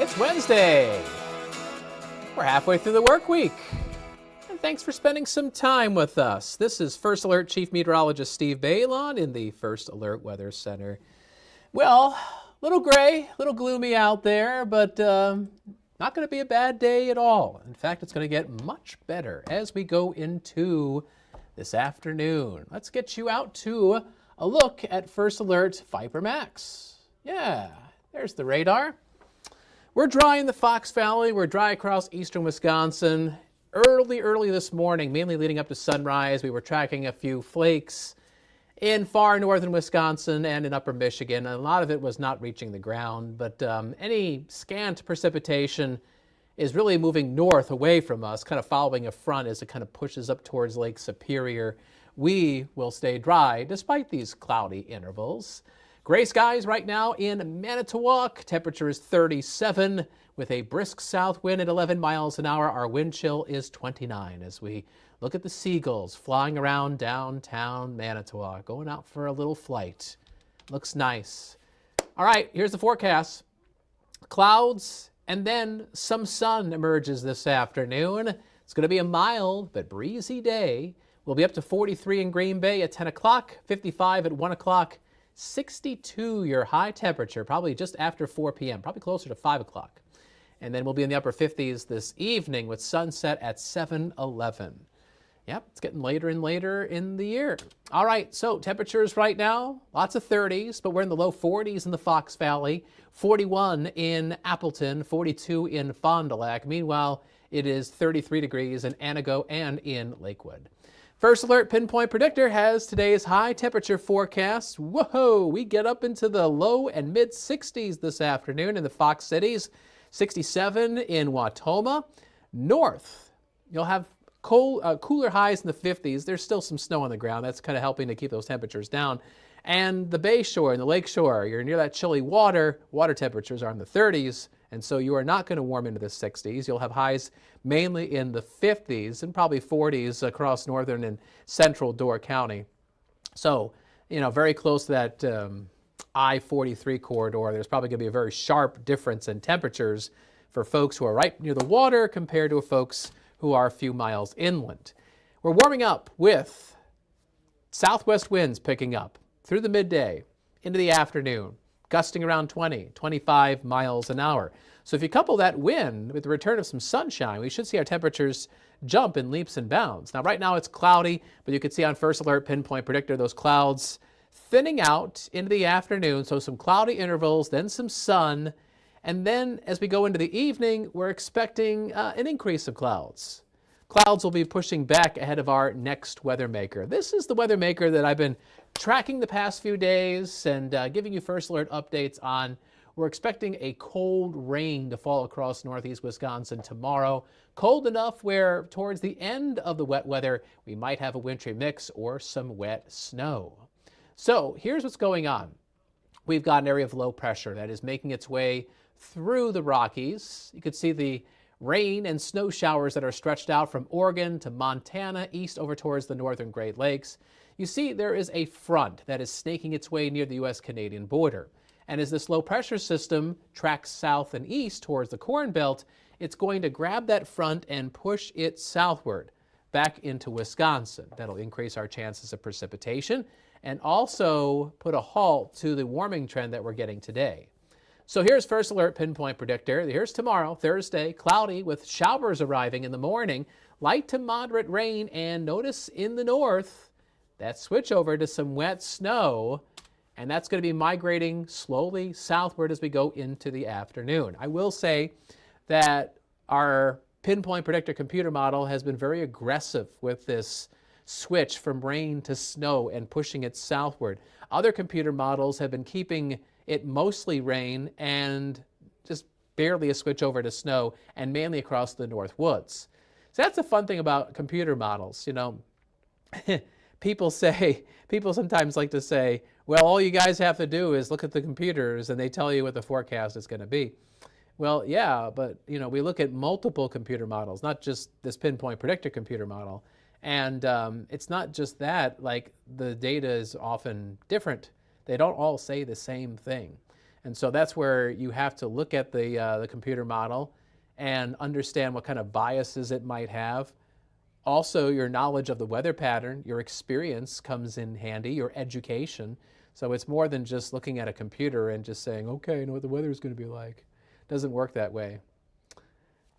It's Wednesday. We're halfway through the work week. And thanks for spending some time with us. This is First Alert Chief Meteorologist Steve Beylon in the First Alert Weather Center. Well, a little gray, a little gloomy out there, but not going to be a bad day at all. In fact, it's going to get much better as we go into this afternoon. Let's get you out to a look at First Alert Viper Max. Yeah, there's the radar. We're dry in the Fox Valley. We're dry across eastern Wisconsin. Early this morning, mainly leading up to sunrise, we were tracking a few flakes in far northern Wisconsin and in upper Michigan. A lot of it was not reaching the ground, but any scant precipitation is really moving north away from us, kind of following a front as it kind of pushes up towards Lake Superior. We will stay dry despite these cloudy intervals. Gray skies right now in Manitowoc. Temperature is 37 with a brisk south wind at 11 miles an hour. Our wind chill is 29 as we look at the seagulls flying around downtown Manitowoc, going out for a little flight. Looks nice. All right, here's the forecast. Clouds and then some sun emerges this afternoon. It's going to be a mild but breezy day. We'll be up to 43 in Green Bay at 10 o'clock, 55 at 1 o'clock. 62 your high temperature, probably just after 4 p.m., probably closer to 5 o'clock. And then we'll be in the upper 50s this evening with sunset at 7:11. Yep, it's getting later and later in the year. All right, so temperatures right now, lots of 30s, but we're in the low 40s in the Fox Valley, 41 in Appleton, 42 in Fond du Lac. Meanwhile, it is 33 degrees in Anago and in Lakewood. First Alert Pinpoint Predictor has today's high temperature forecast. Whoa, we get up into the low and mid 60s this afternoon in the Fox cities, 67 in Wautoma. North, you'll have cooler highs in the 50s. There's still some snow on the ground. That's kind of helping to keep those temperatures down. And the Bay Shore and the Lake Shore, you're near that chilly water. Water temperatures are in the 30s. And so you are not going to warm into the 60s. You'll have highs mainly in the 50s and probably 40s across northern and central Door County. So, very close to that I-43 corridor. There's probably going to be a very sharp difference in temperatures for folks who are right near the water compared to folks who are a few miles inland. We're warming up with southwest winds picking up through the midday into the afternoon, gusting around 20, 25 miles an hour. So if you couple that wind with the return of some sunshine, we should see our temperatures jump in leaps and bounds. Now, right now it's cloudy, but you can see on First Alert Pinpoint Predictor those clouds thinning out into the afternoon. So some cloudy intervals, then some sun. And then as we go into the evening, we're expecting an increase of clouds. Clouds will be pushing back ahead of our next weather maker. This is the weather maker that I've been tracking the past few days and giving you First Alert updates on. We're expecting a cold rain to fall across northeast Wisconsin tomorrow. Cold enough where towards the end of the wet weather, we might have a wintry mix or some wet snow. So here's what's going on. We've got an area of low pressure that is making its way through the Rockies. You can see the rain and snow showers that are stretched out from Oregon to Montana, east over towards the northern Great Lakes. You see there is a front that is snaking its way near the U.S.-Canadian border. And as this low pressure system tracks south and east towards the Corn Belt, it's going to grab that front and push it southward back into Wisconsin. That'll increase our chances of precipitation and also put a halt to the warming trend that we're getting today. So here's First Alert Pinpoint Predictor. Here's tomorrow, Thursday, cloudy with showers arriving in the morning, light to moderate rain, and notice in the north that switch over to some wet snow, and that's going to be migrating slowly southward as we go into the afternoon. I will say that our Pinpoint Predictor computer model has been very aggressive with this switch from rain to snow and pushing it southward. Other computer models have been keeping it mostly rain and just barely a switch over to snow and mainly across the North Woods. So that's the fun thing about computer models. People sometimes like to say, well, all you guys have to do is look at the computers and they tell you what the forecast is going to be. Well, yeah, but we look at multiple computer models, not just this Pinpoint Predictor computer model. And it's not just that, like the data is often different. They don't all say the same thing. And so that's where you have to look at the computer model and understand what kind of biases it might have. Also, your knowledge of the weather pattern, your experience comes in handy, your education. So it's more than just looking at a computer and just saying, okay, I know what the weather is going to be like. It doesn't work that way.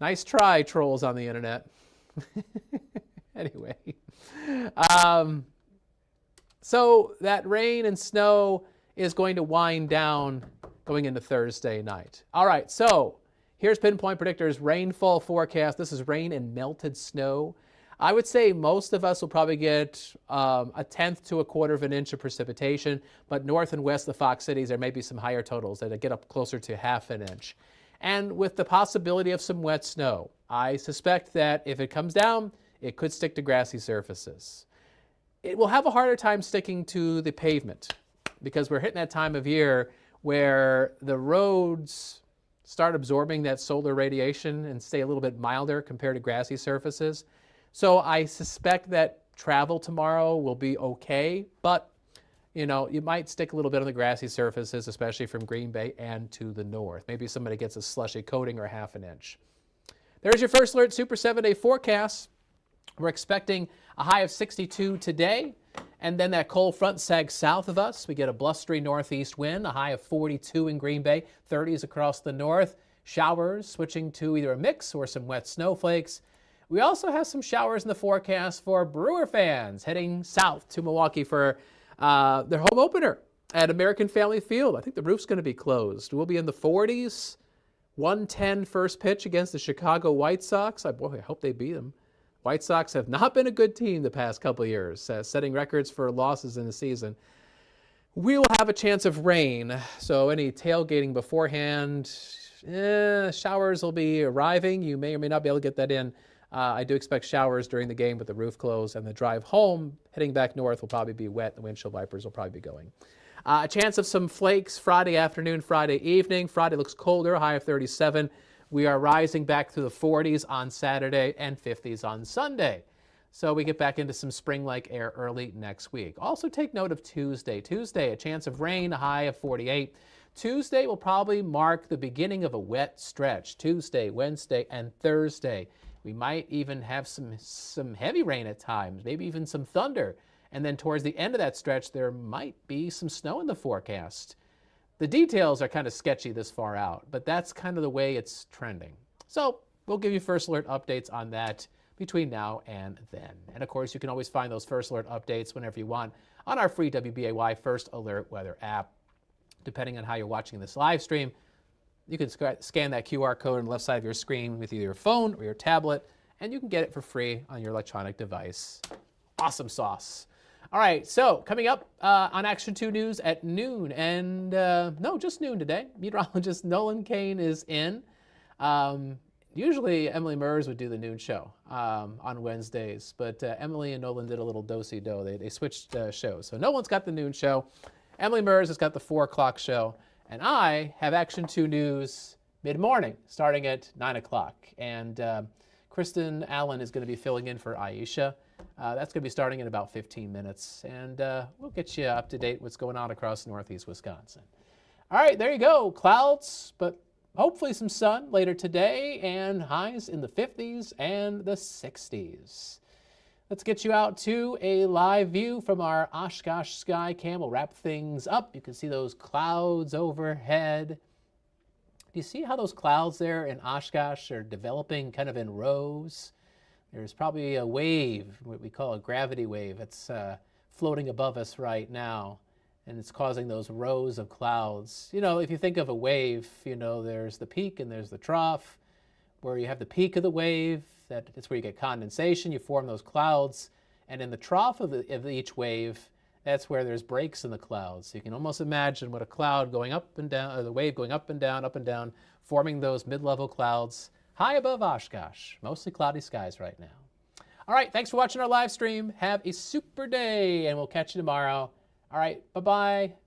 Nice try, trolls on the internet. Anyway, so that rain and snow is going to wind down going into Thursday night. All right, so here's Pinpoint Predictor's rainfall forecast. This is rain and melted snow. I would say most of us will probably get a tenth to a quarter of an inch of precipitation, but north and west of the Fox Cities, there may be some higher totals that get up closer to half an inch. And with the possibility of some wet snow, I suspect that if it comes down, it could stick to grassy surfaces. It will have a harder time sticking to the pavement because we're hitting that time of year where the roads start absorbing that solar radiation and stay a little bit milder compared to grassy surfaces. So I suspect that travel tomorrow will be okay, but you know, you might stick a little bit on the grassy surfaces, especially from Green Bay and to the north. Maybe somebody gets a slushy coating or half an inch. There's your First Alert Super 7-day forecast. We're expecting a high of 62 today, and then that cold front sags south of us. We get a blustery northeast wind, a high of 42 in Green Bay, 30s across the north. Showers switching to either a mix or some wet snowflakes. We also have some showers in the forecast for Brewer fans heading south to Milwaukee for their home opener at American Family Field. I think the roof's going to be closed. We'll be in the 40s, 110 first pitch against the Chicago White Sox. Boy, I hope they beat them. White Sox have not been a good team the past couple of years, setting records for losses in the season. We will have a chance of rain, so any tailgating beforehand, showers will be arriving. You may or may not be able to get that in. I do expect showers during the game with the roof closed, and the drive home, heading back north, will probably be wet. The windshield wipers will probably be going. A chance of some flakes Friday afternoon, Friday evening. Friday looks colder, high of 37. We are rising back to the 40s on Saturday and 50s on Sunday. So we get back into some spring-like air early next week. Also take note of Tuesday. Tuesday, a chance of rain, a high of 48. Tuesday will probably mark the beginning of a wet stretch. Tuesday, Wednesday, and Thursday. We might even have some heavy rain at times, maybe even some thunder. And then towards the end of that stretch, there might be some snow in the forecast. The details are kind of sketchy this far out, but that's kind of the way it's trending. So we'll give you First Alert updates on that between now and then. And of course, you can always find those First Alert updates whenever you want on our free WBAY First Alert Weather app. Depending on how you're watching this live stream, you can scan that QR code on the left side of your screen with either your phone or your tablet, and you can get it for free on your electronic device. Awesome sauce. All right, so coming up on Action 2 News at noon, and no, just noon today, meteorologist Nolan Kane is in. Usually Emily Mers would do the noon show on Wednesdays, but Emily and Nolan did a little do-si-do. They switched shows. So Nolan's got the noon show. Emily Mers has got the 4 o'clock show. And I have Action 2 News mid-morning, starting at 9 o'clock. And Kristen Allen is going to be filling in for Aisha. That's going to be starting in about 15 minutes. And we'll get you up to date what's going on across northeast Wisconsin. All right, there you go. Clouds, but hopefully some sun later today, and highs in the 50s and the 60s. Let's get you out to a live view from our Oshkosh sky cam. We'll wrap things up. You can see those clouds overhead. Do you see how those clouds there in Oshkosh are developing kind of in rows? There's probably a wave, what we call a gravity wave. It's floating above us right now, and it's causing those rows of clouds. You know, if you think of a wave, you know, there's the peak and there's the trough. Where you have the peak of the wave, that's where you get condensation, you form those clouds, and in the trough of each wave, that's where there's breaks in the clouds. So you can almost imagine what a cloud going up and down, or the wave going up and down, forming those mid-level clouds high above Oshkosh. Mostly cloudy skies right now. All right, thanks for watching our live stream. Have a super day, and we'll catch you tomorrow. All right, bye-bye.